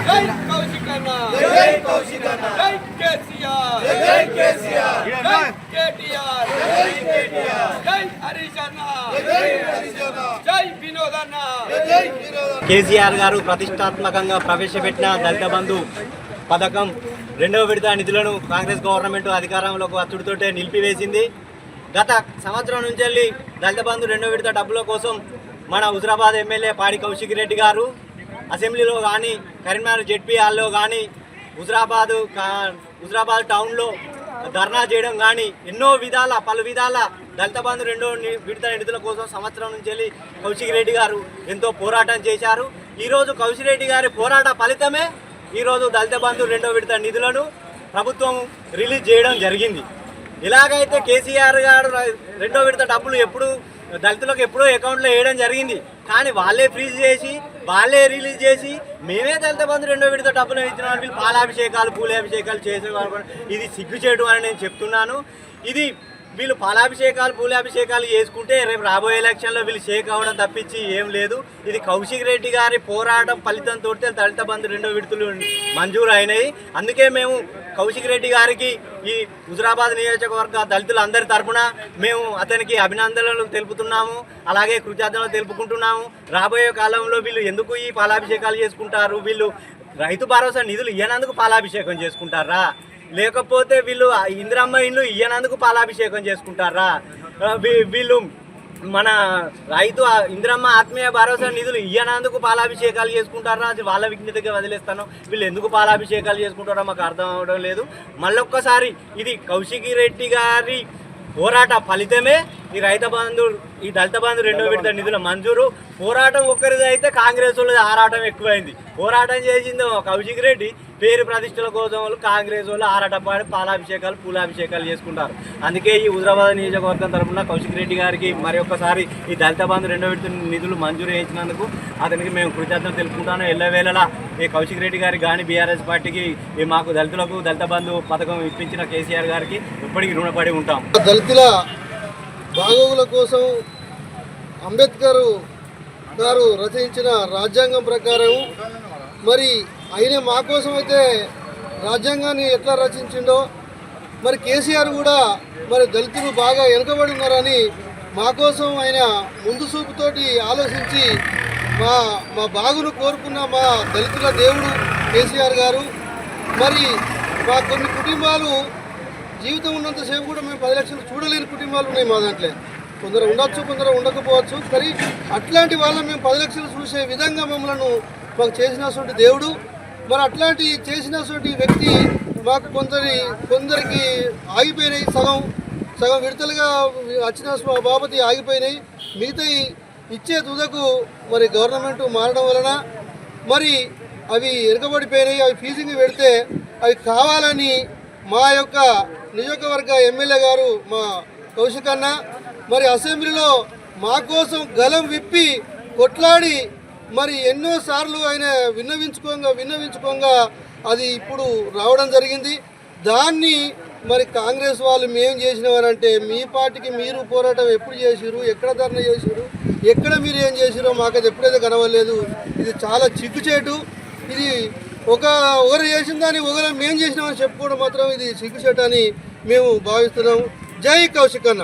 జై కౌశికన్న జై కౌశికన్న జై కేసీఆర్ జై కేసీఆర్ జై కేటీఆర్ జై కేటీఆర్ జై హరిశన్న జై హరిశన్న జై వినోదన్న జై వినోదన్న కేసీఆర్ గారు ప్రతిష్టాత్మకంగా ప్రవేశపెట్టిన దళిత బంధు పథకం రెండవ విడత నిధులను కాంగ్రెస్ గవర్నమెంట్ అధికారంలోకి వచ్చుడుతోటే నిలిపివేసింది. గత సంవత్సరం నుంచి వెళ్ళి దళిత బంధు రెండవ విడత డబ్బుల కోసం మన హుజరాబాద్ ఎమ్మెల్యే పాడి కౌశిక్ రెడ్డి గారు అసెంబ్లీలో కానీ కరీంనగర్ జెడ్పీ హాల్లో కానీ హుజరాబాద్ టౌన్లో ధర్నా చేయడం కానీ పలు విధాల దళిత బంధు రెండో విడత నిధుల కోసం సంవత్సరం నుంచి వెళ్ళి కౌశిక్ రెడ్డి గారు ఎంతో పోరాటం చేశారు. ఈరోజు కౌశిక్ రెడ్డి గారి పోరాట ఫలితమే ఈరోజు దళిత బంధు రెండో విడత నిధులను ప్రభుత్వం రిలీజ్ చేయడం జరిగింది. ఇలాగైతే కేసీఆర్ గారు రెండో విడత డబ్బులు దళితులకు ఎప్పుడో అకౌంట్లో వేయడం జరిగింది. కానీ వాళ్ళే ఫ్రీజ్ చేసి వాళ్ళే రిలీజ్ చేసి మేమే దళిత బంధు రెండో విడత డబ్బులు ఇచ్చిన వీళ్ళు పాలాభిషేకాలు పూలాభిషేకాలు చేసేవారు. ఇది సిగ్గుచేటు అని నేను చెప్తున్నాను. ఇది వీళ్ళు పాలాభిషేకాలు పూలాభిషేకాలు చేసుకుంటే రేపు రాబోయే ఎలక్షన్లో వీళ్ళు షేక్ అవ్వడం తప్పించి ఏం లేదు. ఇది కౌశిక్ రెడ్డి గారి పోరాటం ఫలితంతో దళిత బంధు రెండో విడతలు మంజూరు అయినాయి. అందుకే మేము కౌశిక్ రెడ్డి గారికి ఈ హుజరాబాద్ నియోజకవర్గ దళితులందరి తరఫున మేము అతనికి అభినందనలు తెలుపుతున్నాము, అలాగే కృతజ్ఞతలు తెలుపుకుంటున్నాము. రాబోయే కాలంలో వీళ్ళు ఎందుకు ఈ పాలాభిషేకాలు చేసుకుంటారు? వీళ్ళు రైతు భరోసా నిధులు ఇవ్వనందుకు పాలాభిషేకం చేసుకుంటారా? లేకపోతే వీళ్ళు ఇందిరమ్మ ఇండ్లు ఇయ్యనందుకు పాలాభిషేకం చేసుకుంటారా? వీళ్ళు మన రైతు ఇందిరమ్మ ఆత్మీయ భరోసా నిధులు ఇయ్యనందుకు పాలాభిషేకాలు చేసుకుంటారా? వాళ్ళ విజ్ఞతగా వదిలేస్తాను. వీళ్ళు ఎందుకు పాలాభిషేకాలు చేసుకుంటారో మాకు అర్థం అవడం లేదు. మళ్ళొక్కసారి ఇది కౌశిక్ రెడ్డి గారి పోరాట ఫలితమే ఈ దళిత బంధు రెండో విడత నిధుల మంజూరు. పోరాటం ఒక్కరిది అయితే కాంగ్రెస్ వాళ్ళది ఆరాటం ఎక్కువైంది. పోరాటం చేసింది కౌశిక్ రెడ్డి, పేరు ప్రతిష్టల కోసం వాళ్ళు కాంగ్రెస్ వాళ్ళు ఆరాటపాడి పాలాభిషేకాలు పూలాభిషేకాలు చేసుకుంటారు. అందుకే ఈ హుజరాబాద్ నియోజకవర్గం తరఫున కౌశిక్ రెడ్డి గారికి మరి ఒక్కసారి ఈ దళిత బంధు రెండో విడత నిధులు మంజూరు చేయించినందుకు అతనికి మేము కృతజ్ఞతలు తెలుపుకుంటాను. ఎల్లవేళలా ఈ కౌశిక్ రెడ్డి గారికి కానీ బీఆర్ఎస్ పార్టీకి మాకు దళితులకు దళిత బంధు పథకం ఇప్పించిన కేసీఆర్ గారికి ఇప్పటికీ రుణపడి ఉంటాం. దళితుల బాగోగుల కోసం అంబేద్కర్ గారు రచించిన రాజ్యాంగం ప్రకారం మరి ఆయన మా కోసం అయితే రాజ్యాంగాన్ని ఎట్లా రచించిండో మరి కేసీఆర్ కూడా మరి దళితులు బాగా వెనుకబడి ఉన్నారని మా కోసం ఆయన ముందు చూపుతోటి ఆలోచించి మా బాగును కోరుకున్న మా దళితుల దేవుడు కేసీఆర్ గారు. మరి మా కొన్ని కుటుంబాలు జీవితం ఉన్నంతసేపు కూడా మేము 10 లక్షలు చూడలేని కుటుంబాలు ఉన్నాయి మా దాంట్లో. కొందరు ఉండొచ్చు, కొందరు ఉండకపోవచ్చు. కానీ అట్లాంటి వాళ్ళని మేము 10 లక్షలు చూసే విధంగా మమ్మల్ని మాకు చేసినటువంటి దేవుడు. మరి అట్లాంటి చేసినటువంటి వ్యక్తి మాకు కొందరికి ఆగిపోయినాయి, సగం విడతలుగా వచ్చిన బాబతి ఆగిపోయినాయి. మిగతా ఇచ్చే తుదకు మరి గవర్నమెంట్ మారడం వలన మరి అవి వెనుకబడిపోయినాయి. అవి ఫీజింగ్ పెడితే అవి కావాలని మా యొక్క నియోజకవర్గ ఎమ్మెల్యే గారు మా కౌశిక్ అన్న మరి అసెంబ్లీలో మా కోసం గలం విప్పి కొట్లాడి మరి ఎన్నోసార్లు ఆయన విన్నవించుకోగా అది ఇప్పుడు రావడం జరిగింది. దాన్ని మరి కాంగ్రెస్ వాళ్ళు మేము చేసినవారంటే మీ పార్టీకి మీరు పోరాటం ఎప్పుడు చేసిరు, ఎక్కడ ధర్నా చేసిరు, ఎక్కడ మీరు ఏం చేసిరో మాకు అది ఎప్పుడైతే కనవలేదు. ఇది చాలా చిగ్గుచేటు. ఇది ఒకరు చేసిన దాన్ని ఒకరు మేము చేసినామని చెప్పుకోవడం మాత్రం ఇది సిగ్గుచేటు అని మేము భావిస్తున్నాము. జై కౌశిక్ అన్న.